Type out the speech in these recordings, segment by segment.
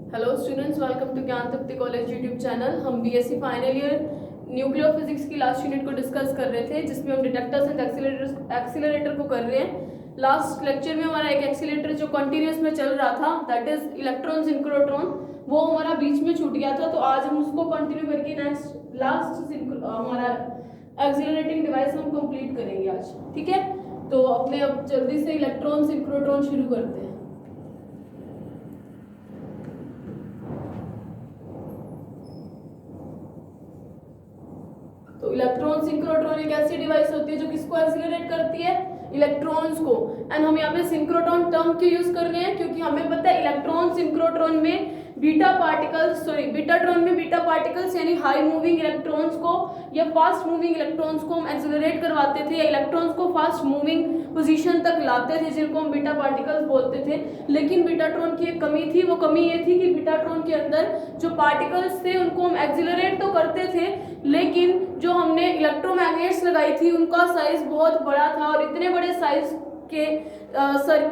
Hello students, welcome to ज्ञान तृप्ति college YouTube channel. हम BSc final year nuclear physics की last unit को discuss कर रहे थे, जिसमें हम डिटेक्टर्स एंड एक्सीलरेटर को कर रहे हैं। लास्ट लेक्चर में हमारा एक एक्सीलरेटर जो कंटिन्यूस में चल रहा था, दैट इज इलेक्ट्रॉन सिंक्रोट्रॉन, वो हमारा बीच में छूट गया था। तो आज हम उसको कंटिन्यू करके नेक्स्ट लास्ट हमारा एक्सीलरेटिंग डिवाइस हम कंप्लीट करेंगे आज। ठीक है, तो अपने अब जल्दी से इलेक्ट्रॉन सिंक्रोट्रॉन शुरू करते हैं। तो इलेक्ट्रॉन सिंक्रोट्रॉन एक ऐसी डिवाइस होती है जो किसको एक्सीलरेट करती है, इलेक्ट्रॉन्स को। एंड हम यहाँ पे सिंक्रोट्रॉन टर्म क्यों यूज कर रहे हैं, क्योंकि हमें पता है इलेक्ट्रॉन सिंक्रोट्रॉन में बीटाट्रॉन में बीटा पार्टिकल्स यानी हाई मूविंग इलेक्ट्रॉन्स को या फास्ट मूविंग इलेक्ट्रॉन्स को हम एक्सीलरेट करवाते थे, या इलेक्ट्रॉन्स को फास्ट मूविंग पोजीशन तक लाते थे, जिनको हम बीटा पार्टिकल्स बोलते थे। लेकिन बीटाट्रॉन की एक कमी थी, वो कमी ये थी कि बीटाट्रॉन के अंदर जो पार्टिकल्स थे उनको हम एक्सीलरेट तो करते थे, लेकिन जो हमने इलेक्ट्रोमैग्नेट्स लगाई थी उनका साइज बहुत बड़ा था, और इतने बड़े साइज के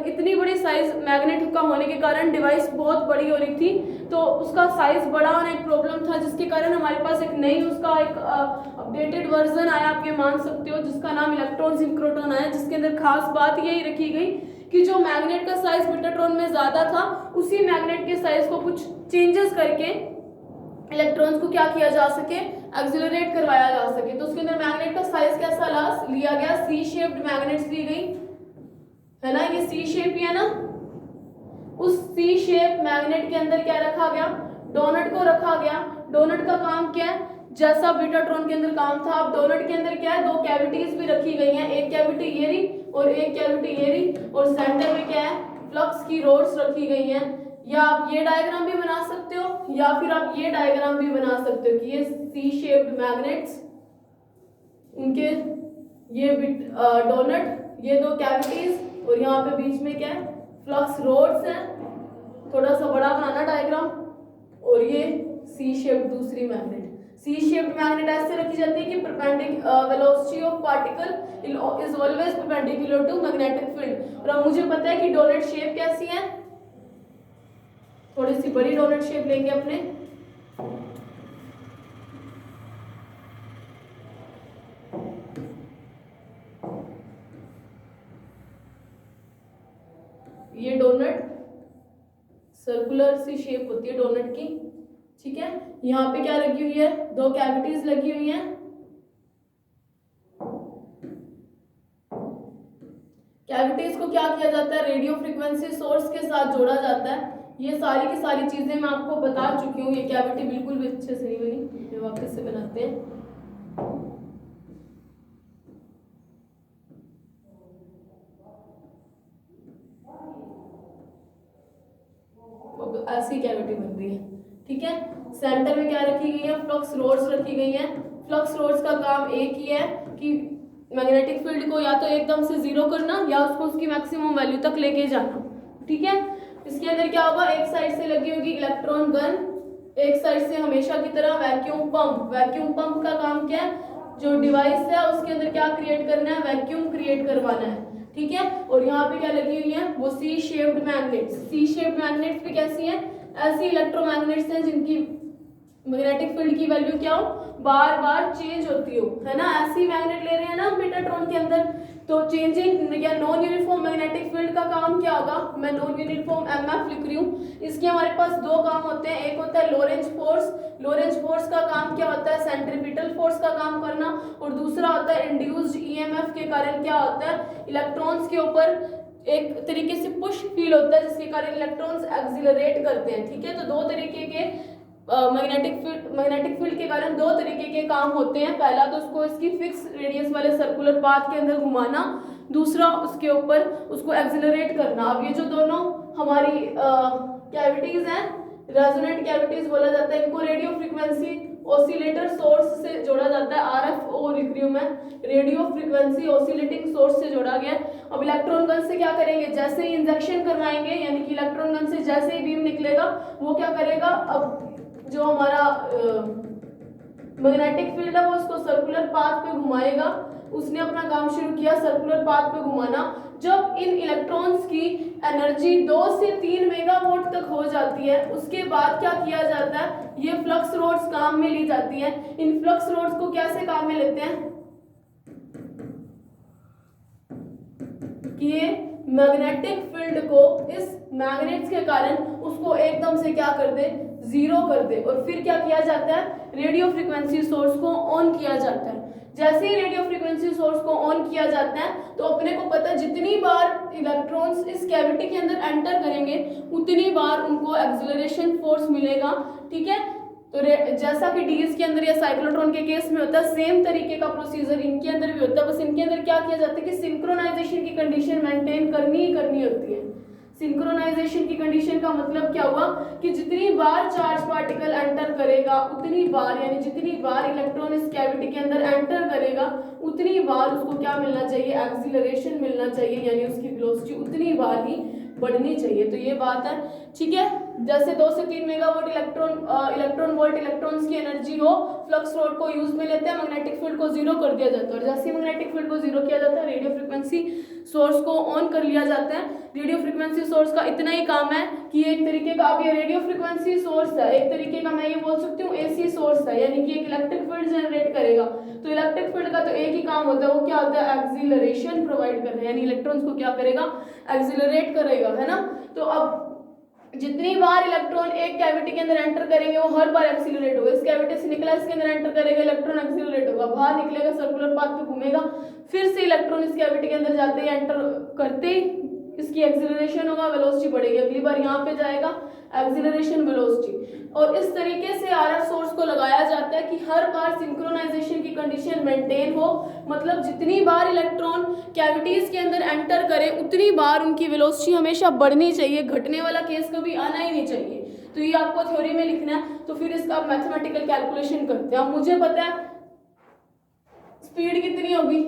इतनी बड़ी साइज मैग्नेट का होने के कारण डिवाइस बहुत बड़ी हो रही थी, तो उसका साइज बड़ा होना एक प्रॉब्लम था, जिसके कारण हमारे पास एक नई उसका एक अपडेटेड वर्जन आया, आप ये मान सकते हो, जिसका नाम इलेक्ट्रॉन सिंक्रोट्रॉन आया। जिसके अंदर खास बात यही रखी गई कि जो मैग्नेट का साइज बीटाट्रॉन में ज्यादा था, उसी मैग्नेट के साइज को कुछ चेंजेस करके इलेक्ट्रॉन्स को क्या किया जा सके, एक्सीलरेट करवाया जा सके। तो उसके अंदर मैग्नेट का साइज कैसा लिया गया, सी शेप्ड मैग्नेट्स ली गई है ना, ये सी शेप ही है ना। उस सी शेप मैग्नेट के अंदर क्या रखा गया, डोनट को रखा गया। डोनट का काम क्या है, जैसा बीटाट्रॉन के अंदर काम था, अब डोनट के अंदर क्या है, दो कैविटीज भी रखी गई हैं, एक कैविटी ये रही और एक कैविटी ये रही, और सेंटर में क्या है, फ्लक्स की रोड्स रखी गई हैं। या आप ये डायग्राम भी बना सकते हो, या फिर आप ये डायग्राम भी बना सकते हो कि ये सी शेप्ड मैग्नेट्स, उनके ये डोनट, ये दो कैविटीज, और यहाँ पे बीच में क्या है, फ्लक्स रोड्स हैं। थोड़ा सा बड़ा बनाना डायग्राम, और ये सी शेप्ड दूसरी मैग्नेट। सी शेप्ड मैग्नेट ऐसे रखी जाती है कि velocity of particle is always perpendicular to magnetic field. और अब मुझे पता है कि डोनट शेप कैसी है, थोड़ी सी बड़ी डोनट शेप लेंगे अपने। ये डोनट सर्कुलर सी शेप होती है डोनट की, ठीक है। यहाँ पे क्या लगी हुई है, दो कैविटीज लगी हुई हैं। कैविटीज को क्या किया जाता है, रेडियो फ्रीक्वेंसी सोर्स के साथ जोड़ा जाता है। ये सारी की सारी चीजें मैं आपको बता चुकी हूँ। ये कैविटी बिल्कुल भी अच्छे से नहीं बनी, ये वापस से बनाते हैं। ऐसी कैविटी बन रही है, ठीक है। सेंटर में क्या रखी गई है, फ्लक्स रोड्स रखी गई हैं। फ्लक्स रोड्स का काम एक ही है कि मैग्नेटिक फील्ड को या तो एकदम से जीरो करना, या उसको उसकी मैक्सिमम वैल्यू तक लेके जाना, ठीक है। इसके अंदर क्या होगा, एक साइड से लगी होगी इलेक्ट्रॉन गन, एक साइड से हमेशा की तरह वैक्यूम पंप। वैक्यूम पंप का काम क्या है, जो डिवाइस है उसके अंदर क्या क्रिएट करना है, वैक्यूम क्रिएट करवाना है, ठीक है। और यहाँ पे क्या लगी हुई है, वो C shaped magnets. C shaped magnets भी कैसी हैं, ऐसी इलेक्ट्रोमैग्नेट्स हैं जिनकी मैग्नेटिक फील्ड की वैल्यू क्या हो, बार बार चेंज होती हो, है ना। ऐसी मैग्नेट ले रहे हैं ना बीटाट्रॉन के अंदर, तो चेंजिंग या नॉन यूनिफॉर्म मैग्नेटिक फील्ड का काम क्या होगा, मैं नॉन यूनिफॉर्म एमएफ लिख रही हूँ। इसके हमारे पास दो काम होते हैं, एक होता है लोरेंज फोर्स। लोरेंज फोर्स का काम क्या होता है, सेंट्रीपिटल फोर्स का काम करना, और दूसरा होता है इंड्यूस्ड ईएमएफ के कारण क्या होता है, इलेक्ट्रॉन्स के ऊपर एक तरीके से पुश फील होता है, जिसके कारण इलेक्ट्रॉन्स एक्सिलरेट करते हैं, ठीक है। तो दो तरीके के मैग्नेटिक फील्ड के कारण दो तरीके के काम होते हैं। पहला तो उसको इसकी फिक्स रेडियस वाले सर्कुलर पाथ के अंदर घुमाना, दूसरा उसके ऊपर उसको एक्सिलरेट करना। अब ये जो दोनों हमारी कैविटीज हैं, रेजोनेंट कैविटीज बोला जाता है, इनको रेडियो फ्रीक्वेंसी ऑसिलेटर सोर्स से जोड़ा जाता है। आरएफओ लिख रही हूं मैं, रेडियो फ्रीक्वेंसी ऑसिलेटिंग सोर्स से जोड़ा गया। अब इलेक्ट्रॉन गन से क्या करेंगे, जैसे ही इंजेक्शन करवाएंगे, यानी कि इलेक्ट्रॉन गन से जैसे ही बीम निकलेगा, वो क्या करेगा, अब जो हमारा मैग्नेटिक फील्ड है वो उसको सर्कुलर पाथ पे घुमाएगा, उसने अपना काम शुरू किया सर्कुलर पाथ पे घुमाना। जब इन इलेक्ट्रॉन्स की एनर्जी 2 से 3 मेगावाट तक हो जाती है, उसके बाद क्या किया जाता है, ये फ्लक्स रोड्स काम में ली जाती है। इन फ्लक्स रोड्स को कैसे काम में लेते हैं कि ये मैग्नेटिक फील्ड को इस मैग्नेट्स के कारण उसको एकदम से क्या कर दे, जीरो कर दे। और फिर क्या किया जाता है, रेडियो फ्रीक्वेंसी सोर्स को ऑन किया जाता है। जैसे ही रेडियो फ्रीक्वेंसी सोर्स को ऑन किया जाता है तो अपने को पता है जितनी बार इलेक्ट्रॉन्स इस कैविटी के अंदर एंटर करेंगे उतनी बार उनको एक्सेलरेशन फोर्स मिलेगा। ठीक है, तो जैसा कि डीज के अंदर या साइक्लोट्रॉन के केस में होता है, सेम तरीके का प्रोसीजर इनके अंदर भी होता है। बस इनके अंदर क्या किया जाता है कि सिंक्रोनाइजेशन की कंडीशन मेंटेन करनी ही करनी होती है। सिंक्रोनाइजेशन की कंडीशन का मतलब क्या हुआ कि जितनी बार चार्ज पार्टिकल एंटर करेगा उतनी बार, यानी जितनी बार इलेक्ट्रॉन इस कैविटी के अंदर एंटर करेगा उतनी बार उसको क्या मिलना चाहिए, एक्सीलरेशन मिलना चाहिए, यानी उसकी वेलोसिटी उतनी बार ही बढ़नी चाहिए। तो ये बात है। ठीक है, जैसे 2 से 3 मेगावाट इलेक्ट्रॉन वोल्ट इलेक्ट्रॉन्स की एनर्जी हो, फ्लक्स रोड को यूज में लेते हैं, मैग्नेटिक फील्ड को जीरो कर दिया जाता है। और जैसे ही मैग्नेटिक फील्ड को जीरो किया जाता है, रेडियो फ्रीक्वेंसी सोर्स को ऑन कर लिया जाता है। रेडियो फ्रीक्वेंसी सोर्स का इतना ही काम है कि एक तरीके का, अब ये रेडियो फ्रीक्वेंसी सोर्स है, एक तरीके का मैं ये बोल सकती हूँ एसी सोर्स है, यानी कि एक इलेक्ट्रिक फील्ड जनरेट करेगा। तो इलेक्ट्रिक फील्ड का तो एक ही काम होता है, वो क्या होता है, एक्सीलरेशन प्रोवाइड करना, यानी इलेक्ट्रॉन्स को क्या करेगा, एक्सीलरेट करेगा, है ना। तो अब जितनी बार इलेक्ट्रॉन एक कैविटी के अंदर एंटर करेंगे वो हर बार एक्सीलरेट होगा। इस कैविटी से निकला, इसके अंदर एंटर करेगा, इलेक्ट्रॉन एक्सीलरेट होगा, बाहर निकलेगा, सर्कुलर पाथ पे घूमेगा, फिर से इलेक्ट्रॉन इस कैविटी के अंदर जाते ही एंटर करते ही इसकी एक्सीलरेशन होगा, वेलोसिटी बढ़ेगी, अगली बार यहाँ पे जाएगा, एक्सीलरेशन वेलोसिटी। और इस तरीके से आरएफ सोर्स को लगाया जाता है कि हर बार सिंक्रोनाइजेशन की कंडीशन मेंटेन हो, मतलब जितनी बार इलेक्ट्रॉन कैविटीज के अंदर एंटर करे उतनी बार उनकी वेलोसिटी हमेशा बढ़नी चाहिए, घटने वाला केस कभी आना ही नहीं चाहिए। तो ये आपको थ्योरी में लिखना है। तो फिर इसका आप मैथमेटिकल कैलकुलेशन करते हैं। अब मुझे पता है स्पीड कितनी होगी,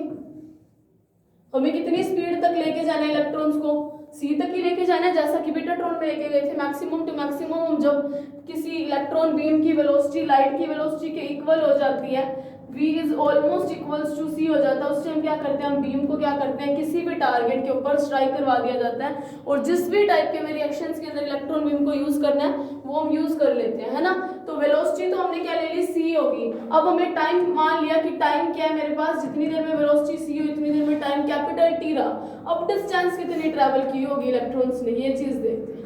हमें कितनी स्पीड तक लेके जाना है इलेक्ट्रॉन्स को, सी तक ही लेके जाना है, जैसा कि बीटाट्रॉन में लेके गए थे। मैक्सिमम टू मैक्सिमम जब किसी इलेक्ट्रॉन बीम की वेलोसिटी लाइट की वेलोसिटी के इक्वल हो जाती है, v is almost equals to c हो जाता है, उस टाइम क्या करते हैं हम, बीम को क्या करते हैं, किसी भी टारगेट के ऊपर स्ट्राइक करवा दिया जाता है, और जिस भी टाइप के में रिएक्शंस के अंदर इलेक्ट्रॉन बीम को यूज करना है वो हम यूज कर लेते हैं, है ना। तो वेलोसिटी तो हमने क्या ले ली, c होगी। अब हमें टाइम मान लिया कि टाइम क्या है मेरे पास, जितनी देर में वेलोसिटी c हो उतनी देर में टाइम कैपिटल T रहा। अब डिस्टेंस कितनी ट्रैवल की होगी इलेक्ट्रॉन्स ने, ये चीज देखते हैं।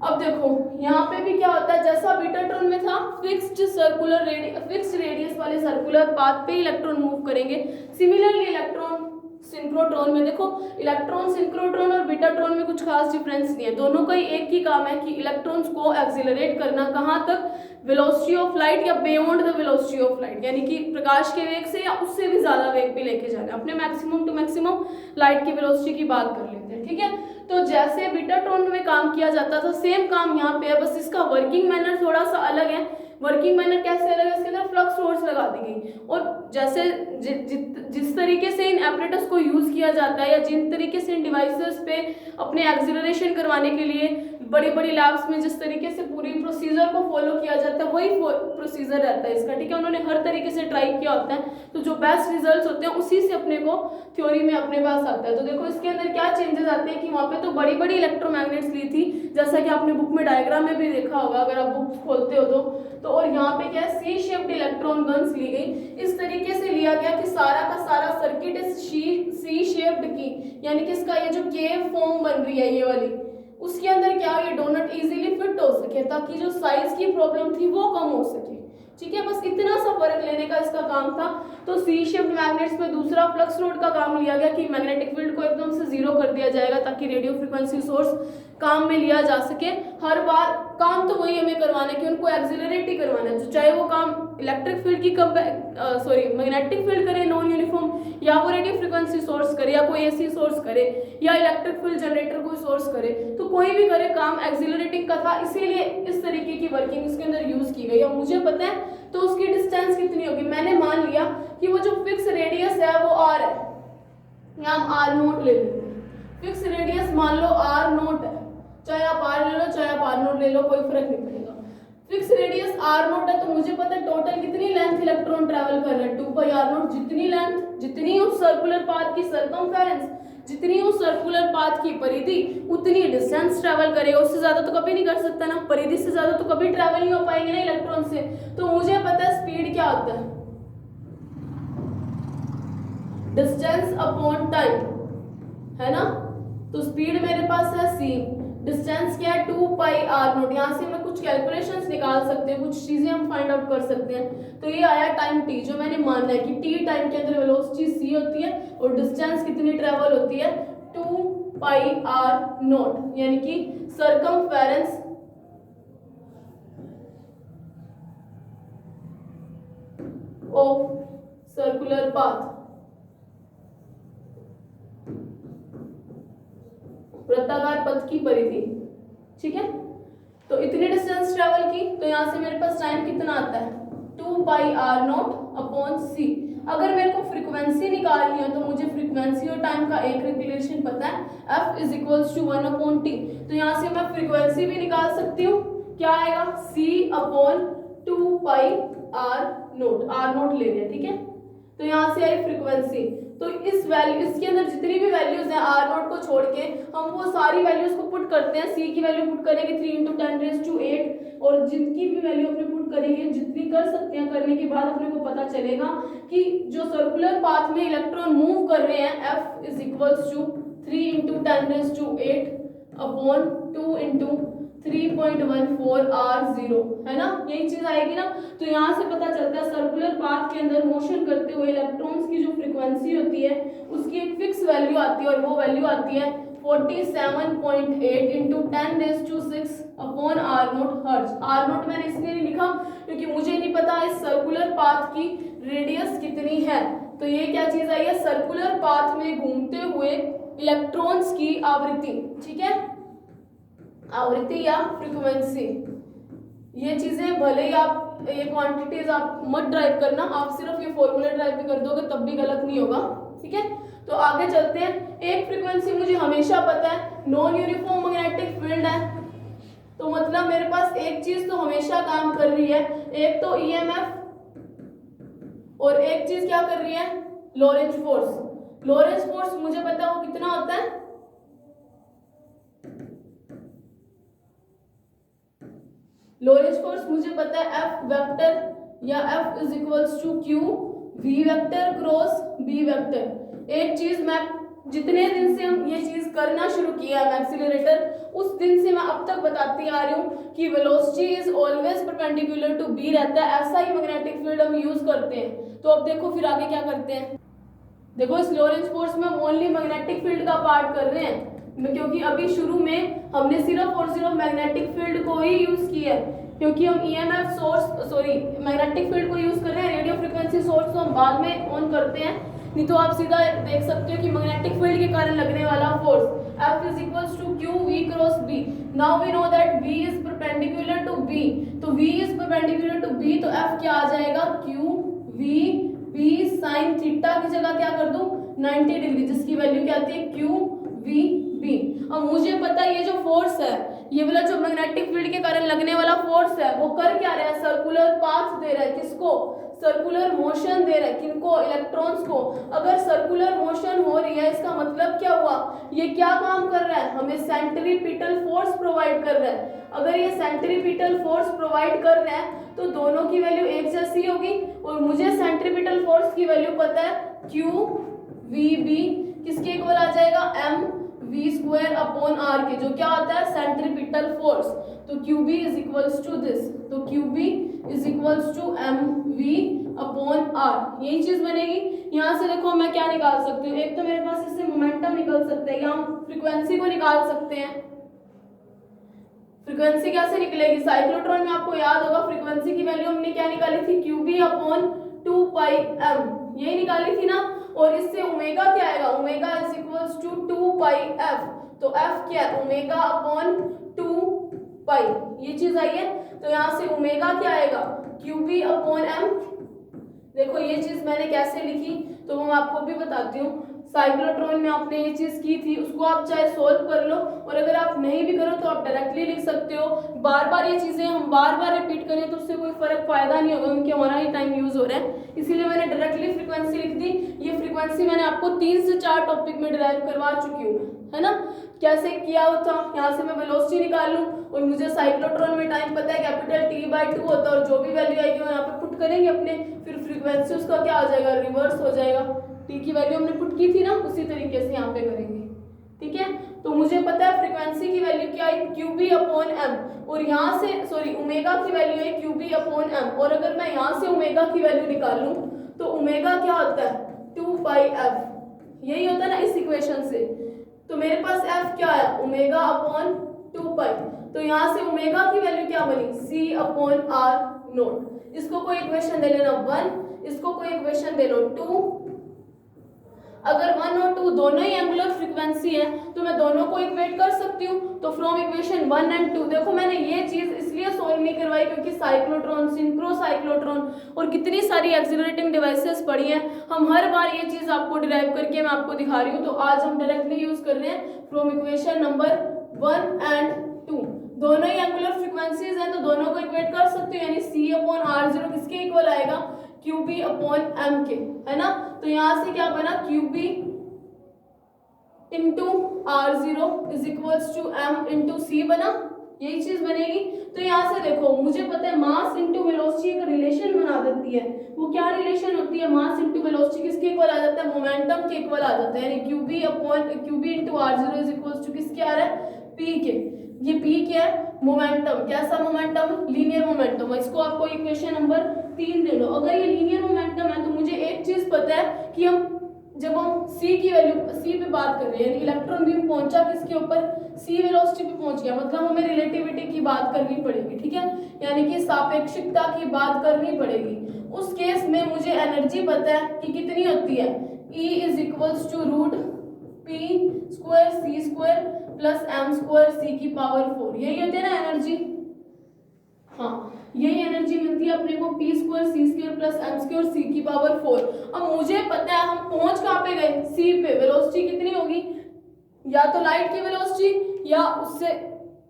अब देखो यहाँ पे भी क्या होता है, जैसा बीटाट्रॉन में था फिक्स्ड रेडियस वाले सर्कुलर पाथ पे इलेक्ट्रॉन मूव करेंगे। सिमिलरली इलेक्ट्रॉन सिंक्रोट्रॉन में देखो, इलेक्ट्रॉन सिंक्रोट्रॉन और बीटाट्रॉन में कुछ खास डिफरेंस नहीं है, दोनों का ही एक ही काम है कि इलेक्ट्रॉन्स को एक्सीलरेट करना, कहाँ तक, वेलोसिटी ऑफ लाइट या beyond the velocity of light, यानी कि प्रकाश के वेग से या उससे भी ज्यादा वेग पे लेके जाना। अपने मैक्सिमम टू मैक्सिमम लाइट की वेलोसिटी की बात कर लेते हैं। ठीक है, तो जैसे बीटाट्रॉन में काम किया जाता था सेम काम यहाँ पे है, बस इसका वर्किंग मैनर थोड़ा सा अलग है। वर्किंग मैनर कैसे अलग है, इसके अंदर फ्लक्स सोर्स लगा दी गई, और जैसे जिस तरीके से इन एपरेटस को यूज किया जाता है या जिन तरीके से इन डिवाइसेस पे अपने एक्सीलरेशन करवाने के लिए बड़ी बड़ी लैब्स में जिस तरीके से पूरी प्रोसीजर को फॉलो किया जाता है वही प्रोसीजर रहता है इसका। ठीक है, उन्होंने हर तरीके से ट्राई किया होता है, तो जो बेस्ट रिजल्ट्स होते हैं उसी से अपने को थ्योरी में अपने पास आता है। तो देखो इसके अंदर क्या चेंजेस आते हैं कि वहाँ पे तो बड़ी बड़ी इलेक्ट्रोमैग्नेट्स ली थी, जैसा कि आपने बुक में डायग्राम में भी देखा होगा अगर आप बुक खोलते हो तो और यहाँ पे क्या है, सी शेप्ड इलेक्ट्रॉन गन्स ली गई। इस तरीके से लिया गया कि सारा का सारा सर्किट इस सी शेप्ड की, यानी कि इसका ये जो केव फॉर्म बन रही है ये वाली, उसके अंदर क्या ये डोनट इजीली फिट हो सके, ताकि जो साइज की प्रॉब्लम थी वो कम हो सके। ठीक है, बस इतना सा फर्क लेने का इसका काम था। तो सी शेप्ड मैग्नेट्स में दूसरा फ्लक्स रोड का काम लिया गया कि मैग्नेटिक फील्ड को एकदम से जीरो कर दिया जाएगा ताकि रेडियो फ्रीक्वेंसी सोर्स काम में लिया जा सके। हर बार काम तो वही हमें करवाना है कि उनको एक्सीलरेट ही करवाना है, तो चाहे वो काम इलेक्ट्रिक फील्ड की मैग्नेटिक फील्ड करे नॉन यूनिफॉर्म, या वो रेडियो फ्रीक्वेंसी सोर्स करे, या कोई एसी सोर्स करे, या इलेक्ट्रिक फील्ड जनरेटर कोई सोर्स करे, तो कोई भी करे काम एक्सीलरेटिंग का था, इसीलिए इस तरीके की वर्किंग इसके अंदर यूज की गई। अब मुझे पता है तो उसकी डिस्टेंस कितनी होगी, मैंने मान लिया कि वो जो फिक्स रेडियस है वो r है, यहाँ हम r नोट ले लेते हैं। फिक्स रेडियस मान लो r नोट है, चाहे आप r ले लो चाहे आप r नोट ले लो, कोई फर्क नहीं पड़ेगा। फिक्स रेडियस आर नोट है तो मुझे पता है टोटल कितनी लेंथ इलेक्ट्रॉन ट्रैवल कर रहे हैं, 2 पाई आर नोट। जितनी लेंथ, जितनी उस सर्कुलर पाथ की सरकमफेरेंस, जितनी उस सर्कुलर पाथ की परिधि, उतनी डिस्टेंस ट्रैवल करेगा। उससे ज्यादा तो कभी नहीं कर सकता ना, परिधि से ज्यादा तो कभी ट्रैवल नहीं हो पाएंगे ना इलेक्ट्रॉन से। तो मुझे पता है स्पीड क्या होता है, डिस्टेंस अपॉन टाइम, है ना। तो स्पीड मेरे पास है c, डिस्टेंस क्या है 2 पाई आर नोट। यहाँ से मैं कुछ कैलकुलेशंस निकाल सकते हैं, कुछ चीजें हम फाइंड आउट कर सकते हैं। तो ये आया टाइम t, जो मैंने माना है कि t टाइम के अंदर वेलोसिटी c होती है और डिस्टेंस कितनी ट्रेवल होती है 2 पाई आर नोट, यानी कि सरकमफेरेंस ऑफ सर्कुलर पाथ, वृत्ताकार पथ की परिधि। ठीक है, तो इतनी डिस्टेंस ट्रेवल की, तो यहाँ से मेरे पास टाइम कितना आता है 2 पाई आर नोट अपॉन सी। अगर मेरे को फ्रीक्वेंसी निकालनी है तो मुझे फ्रीक्वेंसी और टाइम का एक रिलेशन पता है, F is equals to 1 upon T. तो यहाँ से मैं फ्रीक्वेंसी भी निकाल सकती हूँ, क्या आएगा C upon 2 pi r naught, r naught ले लिया। ठीक है, तो यहाँ से आई फ्रीक्वेंसी। तो इस वैल्यू, इसके अंदर जितनी भी वैल्यूज हैं आर नोट को छोड़ के, हम वो सारी वैल्यूज को पुट करते हैं। सी की वैल्यू पुट करेंगे 3 × 10⁸, और जितनी भी वैल्यू अपने पुट करेंगे, जितनी कर सकते हैं, करने के बाद अपने को पता चलेगा कि जो सर्कुलर पाथ में इलेक्ट्रॉन मूव कर रहे हैं F is equals to 3 × 10⁸ upon 2 × 3.14 R0, है ना, यही चीज आएगी ना। तो यहाँ से पता चलता है सर्कुलर पाथ के अंदर मोशन करते हुए इलेक्ट्रॉन्स की जो फ्रीक्वेंसी होती है उसकी एक फिक्स वैल्यू आती है, और वो वैल्यू आती है 47.8 × 10⁶ अपॉन R0 हर्ट्ज। R0 मैंने इसलिए नहीं लिखा क्योंकि मुझे नहीं पता इस सर्कुलर पाथ की रेडियस कितनी है। तो ये क्या चीज आई है, सर्कुलर पाथ में घूमते हुए इलेक्ट्रॉन्स की आवृत्ति। ठीक है, आवृत्ति या फ्रीक्वेंसी, ये चीजें भले ही आप ये क्वांटिटीज आप मत ड्राइव करना, आप सिर्फ ये फॉर्मूला ड्राइव भी कर दोगे तब भी गलत नहीं होगा। ठीक है, तो आगे चलते हैं। एक फ्रीक्वेंसी मुझे हमेशा पता है, नॉन यूनिफॉर्म मैग्नेटिक फील्ड है, तो मतलब मेरे पास एक चीज तो हमेशा काम कर रही है, एक तो ईएमएफ और एक चीज क्या कर रही है, लॉरेंज फोर्स। लॉरेंज फोर्स मुझे पता है वो कितना होता है, लॉरेंज फोर्स मुझे पता है F वेक्टर या F is equals to Q V vector cross B vector. एक चीज मैं जितने दिन से हम ये चीज करना शुरू किया है एक्सीलरेटर, उस दिन से मैं अब तक बताती आ रही हूँ कि velocity is always perpendicular to B रहता है। ऐसा ही मैग्नेटिक फील्ड हम यूज करते हैं। तो अब देखो फिर आगे क्या करते हैं। देखो इस लॉरेंज फोर्स में ओनली मैग्नेटिक फील्ड का पार्ट कर रहे हैं, क्योंकि अभी शुरू में हमने सिर्फ और सिर्फ मैग्नेटिक फील्ड को ही यूज किया है, क्योंकि हम ईएमएफ सोर्स मैग्नेटिक फील्ड को यूज कर रहे हैं। रेडियो फ्रीक्वेंसी सोर्स तो हम बाद में ऑन करते हैं, नहीं तो आप सीधा देख सकते हो कि मैग्नेटिक फील्ड के कारण लगने वाला force F is equals to Q V cross B. Now we know that V is perpendicular to B. तो V is perpendicular to B, तो F क्या आ जाएगा Q V B sin theta की जगह क्या कर दूं 90 डिग्री, जिसकी वैल्यू क्या आती है Q V B। अब मुझे पता है ये जो फोर्स है, ये वाला जो मैग्नेटिक फील्ड के कारण लगने वाला फोर्स है, वो कर क्या रहा है, सर्कुलर पाथ दे रहा है। किसको, सर्कुलर मोशन दे रहा है, किनको, इलेक्ट्रॉन्स को। अगर सर्कुलर मोशन हो रही है इसका मतलब क्या हुआ, ये क्या काम कर रहा है, हमें सेंट्रीपिटल फोर्स प्रोवाइड कर रहा है। अगर ये सेंट्रीपिटल फोर्स प्रोवाइड कर रहा है तो दोनों की वैल्यू एक जैसी होगी, और मुझे सेंट्रीपिटल फोर्स की वैल्यू पता है Q V B किसके इक्वल आ जाएगा, M V square upon R के, जो क्या होता है सेंट्रीपिटल फोर्स। तो QB is equals to this, तो QB is equals to MV upon R, यही चीज बनेगी। यहाँ से देखो मैं क्या निकाल सकती हूँ, एक तो मेरे पास इससे मोमेंटम निकल सकता है, या हम फ्रीक्वेंसी को निकाल सकते हैं। फ्रीक्वेंसी कैसे निकलेगी, साइक्लोट्रॉन में आपको याद होगा फ्रीक्वेंसी की वैल्यू हमने क्या निकाली थी, QB अपॉन 2 पाई M, यही निकाली थी ना। और इससे ओमेगा क्या आएगा, omega is equals to 2 pi F, तो F क्या है, ओमेगा अपॉन 2 पाई, ये चीज आई है। तो यहाँ से ओमेगा क्या आएगा, QB अपॉन M। देखो ये चीज मैंने कैसे लिखी तो मैं आपको भी बताती हूँ। साइक्लोट्रॉन में आपने ये चीज की थी, उसको आप चाहे सोल्व कर लो, और अगर आप नहीं भी करो तो आप डायरेक्टली लिख सकते हो। बार बार ये चीजें हम बार बार रिपीट करें तो उससे कोई फर्क फायदा नहीं होगा, क्योंकि हमारा ही टाइम यूज हो रहा है, इसीलिए मैंने डायरेक्टली फ्रीक्वेंसी लिख दी। ये फ्रीक्वेंसी मैंने आपको 3 से 4 टॉपिक में डिराइव करवा चुकी हूँ, है ना। कैसे किया होता, यहाँ से मैं वेलोसिटी निकाल लूँ, और मुझे साइक्लोट्रॉन में टाइम पता है कैपिटल T/2 होता है, और जो भी वैल्यू आएगी वो यहाँ पे पुट करेंगे अपने, फिर फ्रीक्वेंसी उसका क्या आ जाएगा, रिवर्स हो जाएगा। टी की वैल्यू हमने पुट की थी ना, उसी तरीके से यहाँ पे करेंगे, ठीक है। तो मुझे पता है फ्रीक्वेंसी की वैल्यू क्या है, QB/m, और यहाँ से सॉरी ओमेगा की वैल्यू है QB/m, और अगर मैं यहाँ से ओमेगा की वैल्यू निकाल लूँ तो ओमेगा क्या होता है 2πf, यही होता है ना इस इक्वेशन से। तो मेरे पास f क्या है, ω/2π, तो यहाँ से ओमेगा की वैल्यू क्या बनी, C/r0। इसको कोई इक्वेशन दे लेना 1, इसको कोई इक्वेशन दे लो 2। अगर 1 और 2 दोनों ही एंगुलर फ्रीक्वेंसी है तो मैं दोनों को इक्वेट कर सकती हूँ। तो फ्रॉम इक्वेशन 1 एंड 2, देखो मैंने ये चीज इसलिए सोल्व नहीं करवाई क्योंकि साइक्लोट्रॉन, सिंक्रो साइक्लोट्रॉन और कितनी सारी एक्सिलरेटिंग डिवाइसेस पड़ी हैं, हम हर बार ये चीज आपको डिराइव करके मैं आपको दिखा रही हूँ। तो आज हम डायरेक्टली यूज कर रहे हैं फ्रॉम इक्वेशन नंबर 1 एंड 2। दोनों ही एंगुलर फ्रीक्वेंसीज हैं तो दोनों को इक्वेट कर सकते हो, यानी C/r0 किसके इक्वल आएगा, QB/m के, है ना। तो यहाँ से क्या बना, QB into R0 is equals to m into C बना, यही चीज बनेगी। तो यहाँ से देखो मुझे पता है मास इंटू वेलोसिटी का रिलेशन बना देती है, वो क्या रिलेशन होती है, मास इंटू वेलोसिटी किसके इक्वल आ जाता है, मोमेंटम के इक्वल आ जाता है, यानी QB into R0 is equals to किसके आ रहा है, P के। ये P क्या है, मोमेंटम, कैसा मोमेंटम, लीनियर मोमेंटम। इसको आपको इक्वेशन नंबर 3 दे लो। अगर ये लीनियर मोमेंटम है तो मुझे एक चीज पता है कि हम जब हम C की वैल्यू C पे बात कर रहे हैं, इलेक्ट्रॉन बीम पहुंचा किसके ऊपर, C वेलोसिटी पे पहुंच गया, मतलब हमें रिलेटिविटी की बात करनी पड़ेगी, ठीक है, यानी कि सापेक्षिकता की बात करनी पड़ेगी। उस केस में मुझे एनर्जी पता है कि कितनी होती है, E is equals to √P² plus m² C की पावर 4, यही होती है ना एनर्जी। हाँ, यही एनर्जी मिलती है अपने को P² C² plus m² C की पावर 4। अब मुझे पता है हम पहुंच कहाँ पे गए, C पे। वेलोसिटी कितनी होगी, या तो लाइट की वेलोसिटी या उससे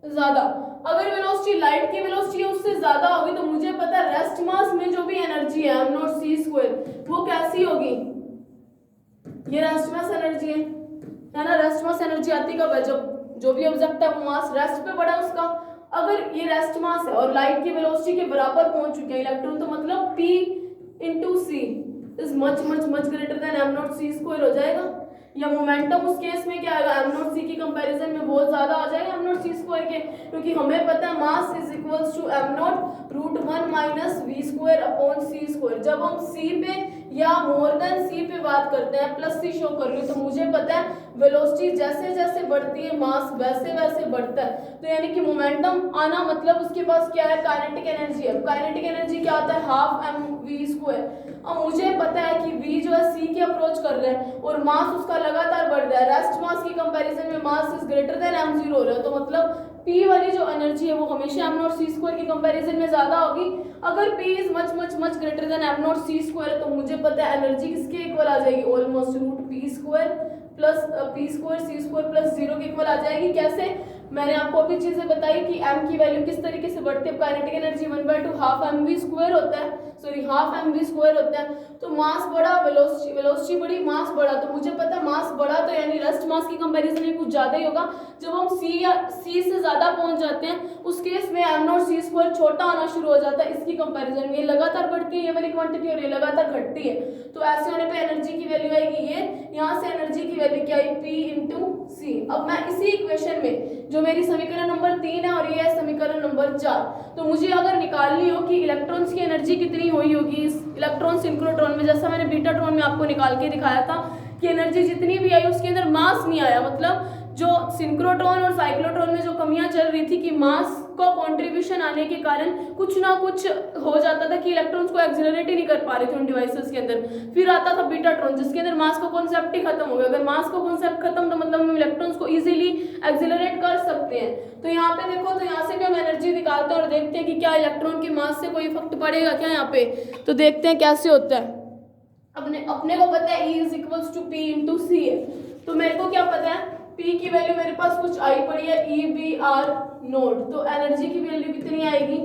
ज्यादा। अगर वेलोसिटी लाइट की वेलोसिटी उससे ज्यादा होगी तो मुझे पता है रेस्ट मास में जो भी एनर्जी है m0c² वो कैसी होगी, ये रेस्ट मास एनर्जी है ना। रेस्ट मास एनर्जी आती कब है, जब जो भी ऑब्जेक्ट है वो मास रेस्ट पे पड़ा उसका। अगर ये रेस्ट मास है और लाइट की वेलोसिटी के बराबर पहुंच चुके हैं इलेक्ट्रॉन, तो मतलब P into C is much much much greater than m0c² हो जाएगा। या मोमेंटम उस केस में क्या आएगा, m0c की कंपैरिजन में बहुत ज्यादा आ जाएगा m0c² के, क्योंकि हमें पता है mass is equals to m0√1 - v²/c²। जब हम c पे या मोर देन c पे बात करते हैं, प्लस c शो कर रही हूँ, तो मुझे पता है वेलोसिटी जैसे जैसे बढ़ती है मास वैसे वैसे बढ़ता है। तो यानी कि मोमेंटम आना मतलब उसके पास क्या है, काइनेटिक एनर्जी है। काइनेटिक एनर्जी क्या होता है, ½ mv²। अब मुझे पता है कि v जो है c के अप्रोच कर रहा है और मास उसका लगातार बढ़ रहा है, रेस्ट मास की कंपैरिजन में mass is greater than m0 हो रहा है, तो मतलब P वाली जो एनर्जी है वो हमेशा m0c² की कंपैरिजन में ज्यादा होगी। अगर P is much much much greater than m0c² है तो मुझे पता है एनर्जी किसके इक्वल आ जाएगी, almost √P² plus P² C² plus 0 के इक्वल आ जाएगी। कैसे, मैंने आपको अभी चीजें बताई कि m की वैल्यू किस तरीके से बढ़ती है। काइनेटिक एनर्जी 1/2 ½ mv² होता है, सॉरी ½ mv² होता है। तो मास बढ़ा, वेलोसिटी बढ़ी, मास बढ़ा, तो मुझे पता है मास बढ़ा तो यानी रेस्ट मास की कंपैरिजन में कुछ ज्यादा ही होगा। जब हम C से ज्यादा पहुंच जाते हैं उस केस में m0c² छोटा आना शुरू हो जाता है इसकी कंपैरिजन में। ये लगातार बढ़ती है ये वाली क्वांटिटी और ये लगातार घटती है, तो ऐसे होने पे एनर्जी की वैल्यू आएगी ये, यहाँ से एनर्जी की वैल्यू क्या आई, P इंटू C। अब मैं इसी इक्वेशन में जो मेरी समीकरण नंबर 3 है और ये है समीकरण नंबर 4, तो मुझे अगर निकालनी हो कि इलेक्ट्रॉन्स की एनर्जी कितनी हुई होगी इस इलेक्ट्रॉन सिंक्रोट्रॉन में, जैसा मैंने बीटाट्रॉन में आपको निकाल के दिखाया था कि एनर्जी जितनी भी आई उसके अंदर मास नहीं आया। मतलब जो सिंक्रोट्रॉन और साइक्लोट्रॉन में जो कमियां चल रही थी कि मास का कंट्रीब्यूशन आने के कारण कुछ ना कुछ हो जाता था कि इलेक्ट्रॉन्स को एक्सिलरेट ही नहीं कर पा रहे थे उन डिवाइसेस के अंदर। फिर आता था बीटाट्रॉन जिसके अंदर मास का कॉन्सेप्ट ही खत्म हो गया। अगर मास का कॉन्सेप्ट खत्म तो मतलब हम इलेक्ट्रॉन्स को इजीली एक्सिलरेट कर सकते हैं। तो यहाँ पे देखो, तो यहाँ से भी हम एनर्जी निकालते हैं और देखते हैं कि क्या इलेक्ट्रॉन के मास से कोई इफेक्ट पड़ेगा क्या यहाँ पे, तो देखते हैं कैसे होता है। अपने को पता है E is equals to P into C है, तो मेरे को क्या पता है P की वैल्यू मेरे पास कुछ आई पड़ी है EBR नोट, तो एनर्जी की वैल्यू कितनी आएगी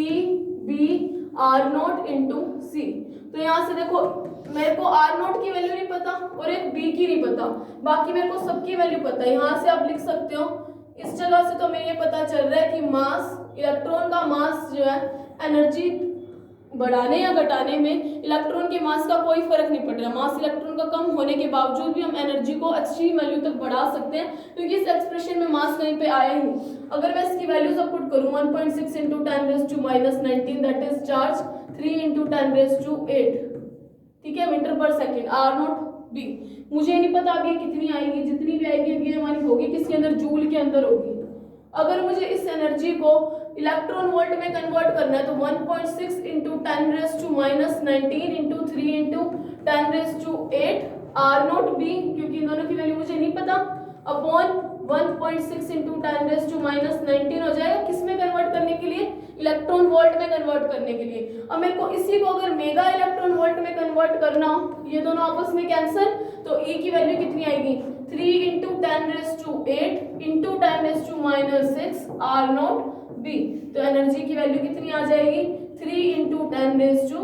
EBR नोट इंटू सी। तो यहाँ से देखो मेरे को आर नोट की वैल्यू नहीं पता और एक बी की नहीं पता, बाकी मेरे को सबकी वैल्यू पता है। यहाँ से आप लिख सकते हो इस जगह से, तो मैं ये पता चल रहा है कि मास, इलेक्ट्रॉन का मास जो है एनर्जी बढ़ाने या घटाने में इलेक्ट्रॉन के मास का कोई फर्क नहीं पड़ रहा। मास इलेक्ट्रॉन का कम होने के बावजूद भी हम एनर्जी को एक्सट्रीम वैल्यू तक बढ़ा सकते हैं, क्योंकि इस एक्सप्रेशन में मास कहीं पे आया ही नहीं। अगर मैं इसकी वैल्यूज पुट करूं 1.6 into 10⁻⁻⁹ that is charge 3 into 10⁸, ठीक है, मीटर पर सेकेंड आर नॉट बी। मुझे नहीं पता अभी कितनी आएगी, जितनी भी आएगी अभी हमारी होगी किसके अंदर, जूल के अंदर होगी। अगर मुझे इस एनर्जी को इलेक्ट्रॉन वोल्ट में कन्वर्ट करना है तो 1.6 into 10⁻⁻⁹ into 3 into 10⁸ r naught B, क्योंकि इन दोनों की वैल्यू मुझे नहीं पता, अपॉन 1.6 इंटू 10⁻⁻⁹ हो जाएगा किसमें कन्वर्ट करने के लिए, इलेक्ट्रॉन वोल्ट में कन्वर्ट करने के लिए। अब मेरे को इसी को अगर मेगा इलेक्ट्रॉन वोल्ट में कन्वर्ट करना हो, ये दोनों आपस में कैंसिल, तो E की वैल्यू कितनी आएगी 3 into 10⁸ into 10⁻⁻⁶ r naught B. तो एनर्जी की वैल्यू कितनी आ जाएगी 3 into 10⁻²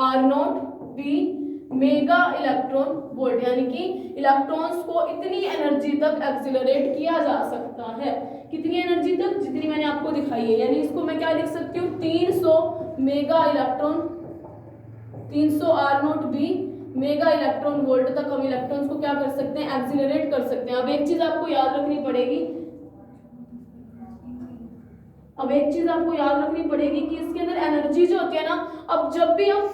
r naught B mega electron volt, यानी कि इलेक्ट्रॉन्स को इतनी एनर्जी तक एक्सिलरेट किया जा सकता है। कितनी एनर्जी तक, जितनी मैंने आपको दिखाई है, यानी इसको मैं क्या लिख सकती हूँ 300 mega electron, 300 r naught B mega electron volt तक हम इलेक्ट्रॉन्स को क्या कर सकते हैं, एक्सिलरेट कर सकते हैं। अब एक चीज आपको याद रखनी पड़ेगी कि इसके अंदर एनर्जी जो होती है ना, अब जब भी हम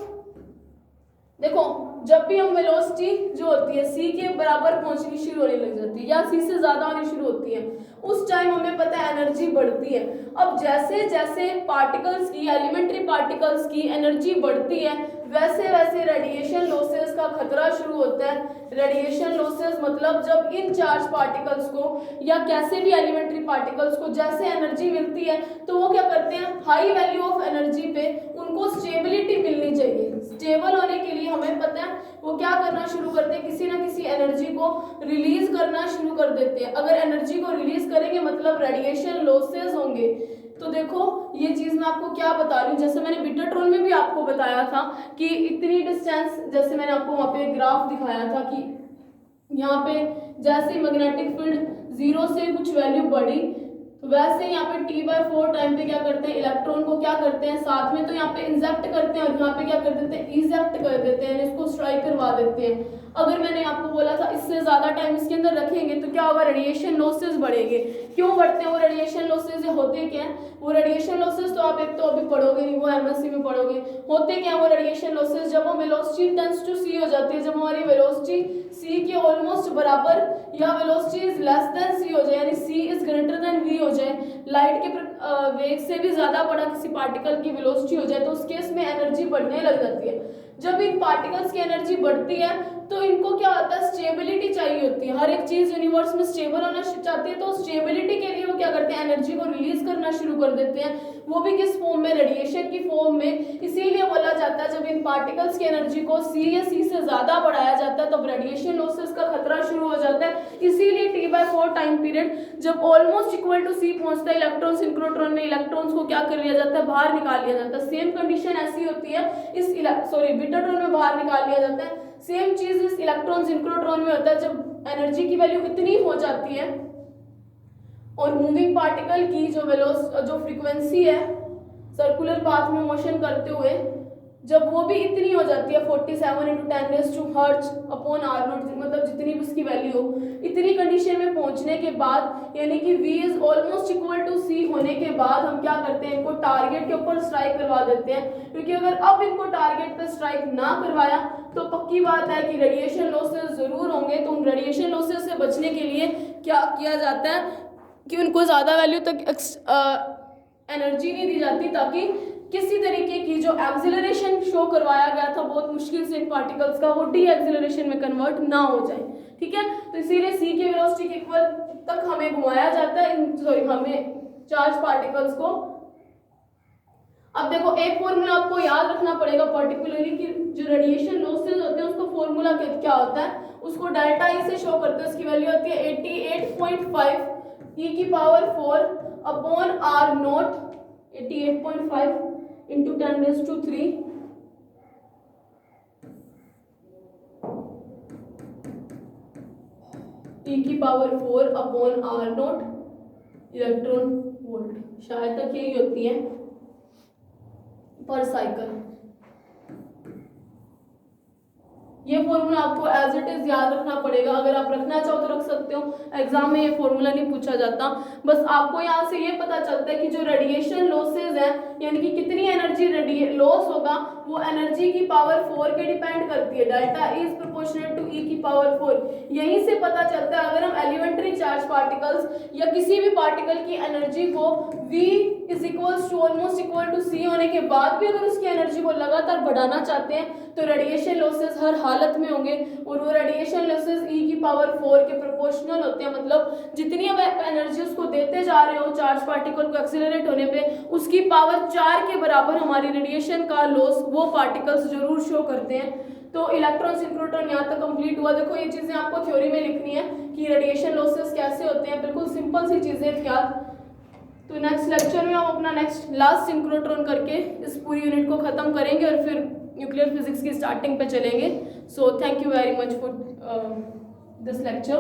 देखो, जब भी हम वेलोसिटी जो होती है c के बराबर पहुंचनी शुरू होने लग जाती है या c से ज्यादा होनी शुरू होती है, उस टाइम हमें पता है एनर्जी बढ़ती है। अब जैसे जैसे पार्टिकल्स की, एलिमेंट्री पार्टिकल्स की एनर्जी बढ़ती है, वैसे वैसे रेडिएशन लॉसेस का खतरा शुरू होता है। रेडिएशन लॉसेस मतलब जब इन चार्ज पार्टिकल्स को या कैसे भी एलिमेंट्री पार्टिकल्स को जैसे एनर्जी मिलती है, तो वो क्या करते हैं, हाई वैल्यू ऑफ एनर्जी पे उनको स्टेबिलिटी मिलनी चाहिए। स्टेबल होने के लिए हमें पता है वो क्या करना शुरू करते हैं, किसी ना किसी एनर्जी को रिलीज करना शुरू कर देते हैं। अगर एनर्जी को रिलीज करेंगे मतलब रेडिएशन लॉसेस होंगे। तो देखो ये चीज मैं आपको क्या बता रही हूँ, जैसे मैंने बीटाट्रॉन में भी आपको बताया था कि इतनी डिस्टेंस, जैसे मैंने आपको वहाँ पे ग्राफ दिखाया था कि यहाँ पे जैसे मैग्नेटिक फील्ड 0 से कुछ वैल्यू बढ़ी, तो वैसे यहाँ पे T/4 टाइम पे क्या करते हैं, इलेक्ट्रॉन को क्या करते हैं, साथ में तो यहाँ पे इंजेक्ट करते हैं और यहाँ पे क्या कर देते हैं, इजेक्ट कर देते हैं, इसको स्ट्राइक करवा देते हैं। अगर मैंने आपको बोला था इससे ज्यादा टाइम इसके अंदर रखेंगे तो क्या होगा, रेडिएशन लॉसेस बढ़ेंगे। क्यों बढ़ते हैं वो रेडिएशन लॉसेस, होते क्या है वो रेडिएशन लॉसेस, तो आप एक तो अभी पढ़ोगे नहीं, वो एमएससी में पढ़ोगे। होते क्या वो रेडिएशन लॉसेस, जब हम वेलोसिटी टेंड्स टू सी हो जाती है, जब हमारी वेलोसिटी सी के ऑलमोस्ट बराबर या वेलोसिटी इज लेस देन सी हो जाए, यानी सी इज ग्रेटर देन वी हो जाए, लाइट के वेग से भी ज्यादा बड़ा किसी पार्टिकल की वेलोसिटी हो जाए, तो उस केस में एनर्जी बढ़ने लग जाती है। जब इन पार्टिकल्स की एनर्जी बढ़ती है तो इनको क्या होता है, स्टेबिलिटी चाहिए होती है। हर एक चीज यूनिवर्स में स्टेबल होना चाहती है, तो स्टेबिलिटी के लिए वो क्या करते हैं, एनर्जी को रिलीज करना शुरू कर देते हैं, वो भी किस फॉर्म में, रेडिएशन की फॉर्म में। इसीलिए बोला जाता है जब इन पार्टिकल्स की एनर्जी को सी या सी से ज्यादा बढ़ाया जाता है तब रेडिएशन लॉसेस का खतरा शुरू हो जाता है। इसीलिए T/4 टाइम पीरियड जब ऑलमोस्ट इक्वल टू सी पहुंचता है, इलेक्ट्रॉन सिंक्रोट्रॉन में इलेक्ट्रॉन्स को क्या कर लिया जाता है, बाहर निकाल लिया जाता है। सेम कंडीशन ऐसी होती है इस बीटाट्रॉन में बाहर निकाल लिया जाता है। सेम चीज इस इलेक्ट्रॉन सिंक्रोट्रॉन में होता है, जब एनर्जी की वैल्यू इतनी हो जाती है और मूविंग पार्टिकल की जो फ्रीक्वेंसी है सर्कुलर पाथ में मोशन करते हुए, जब वो भी इतनी हो जाती है 47 × 10⁻⁴ अपॉन आर नॉट, मतलब जितनी भी उसकी वैल्यू हो, इतनी कंडीशन में पहुंचने के बाद, यानी कि V is almost equal to C होने के बाद हम क्या करते हैं, इनको टारगेट के ऊपर स्ट्राइक करवा देते हैं। क्योंकि अगर अब इनको टारगेट पे स्ट्राइक ना करवाया तो पक्की बात है कि रेडिएशन लॉसेस जरूर होंगे। तो उन रेडिएशन लॉसेस से बचने के लिए क्या किया जाता है कि उनको ज्यादा वैल्यू तक एनर्जी नहीं दी जाती, ताकि किसी तरीके की जो एक्सिलरेशन शो करवाया गया था बहुत मुश्किल से इन पार्टिकल्स का, वो डी एक्सिलरेशन में कन्वर्ट ना हो जाए। ठीक है, तो इसीलिए सी के वेलोसिटी के इक्वल तक हमें घुमाया जाता है, हमें चार्ज पार्टिकल्स को। अब देखो एक फॉर्मूला आपको याद रखना पड़ेगा पर्टिकुलरली कि जो रेडिएशन लॉसेज होते हैं उसका फॉर्मूला क्या होता है, उसको डेल्टा ई से शो करते हैं। उसकी वैल्यू होती है 88.5 ई की power 4 upon r naught, 88.5 into 10⁻³ E की power 4 upon r naught electron volt. शायद तक यही होती है पर साइकिल। ये फॉर्मूला आपको एज इट इज याद रखना पड़ेगा। अगर आप रखना चाहो तो रख सकते हो, एग्जाम में ये फॉर्मूला नहीं पूछा जाता। बस आपको यहाँ से ये पता चलता है कि जो रेडिएशन लॉसेज है, यानी कि कितनी एनर्जी लॉस होगा, वो एनर्जी की पावर 4 के डिपेंड करती है। Delta E is proportional to E की पावर 4। यहीं से पता चलता है अगर हम एलिमेंट्री चार्ज पार्टिकल्स या किसी भी पार्टिकल की एनर्जी को V is equals to almost equal to C होने के बाद भी अगर उसकी एनर्जी को लगातार बढ़ाना चाहते हैं तो रेडिएशन लॉसेस हर हालत में होंगे, और वो रेडिएशन लॉसेस E की पावर 4 के प्रोपोर्शनल होते हैं। मतलब जितनी अब एनर्जी उसको देते जा रहे हो चार्ज पार्टिकल को एक्सीलरेट होने पे, उसकी पावर 4 के बराबर हमारी रेडिएशन का लॉस वो पार्टिकल्स जरूर शो करते हैं। तो इलेक्ट्रॉन सिंक्रोट्रॉन यहाँ तक कंप्लीट हुआ। देखो ये चीजें आपको थ्योरी में लिखनी है कि रेडिएशन लॉसेस कैसे होते हैं, बिल्कुल सिंपल सी चीजें याद। तो नेक्स्ट लेक्चर में हम अपना नेक्स्ट लास्ट सिंक्रोट्रॉन करके इस पूरी यूनिट को खत्म करेंगे और फिर न्यूक्लियर फिजिक्स की स्टार्टिंग पे चलेंगे। So thank you very much for this lecture.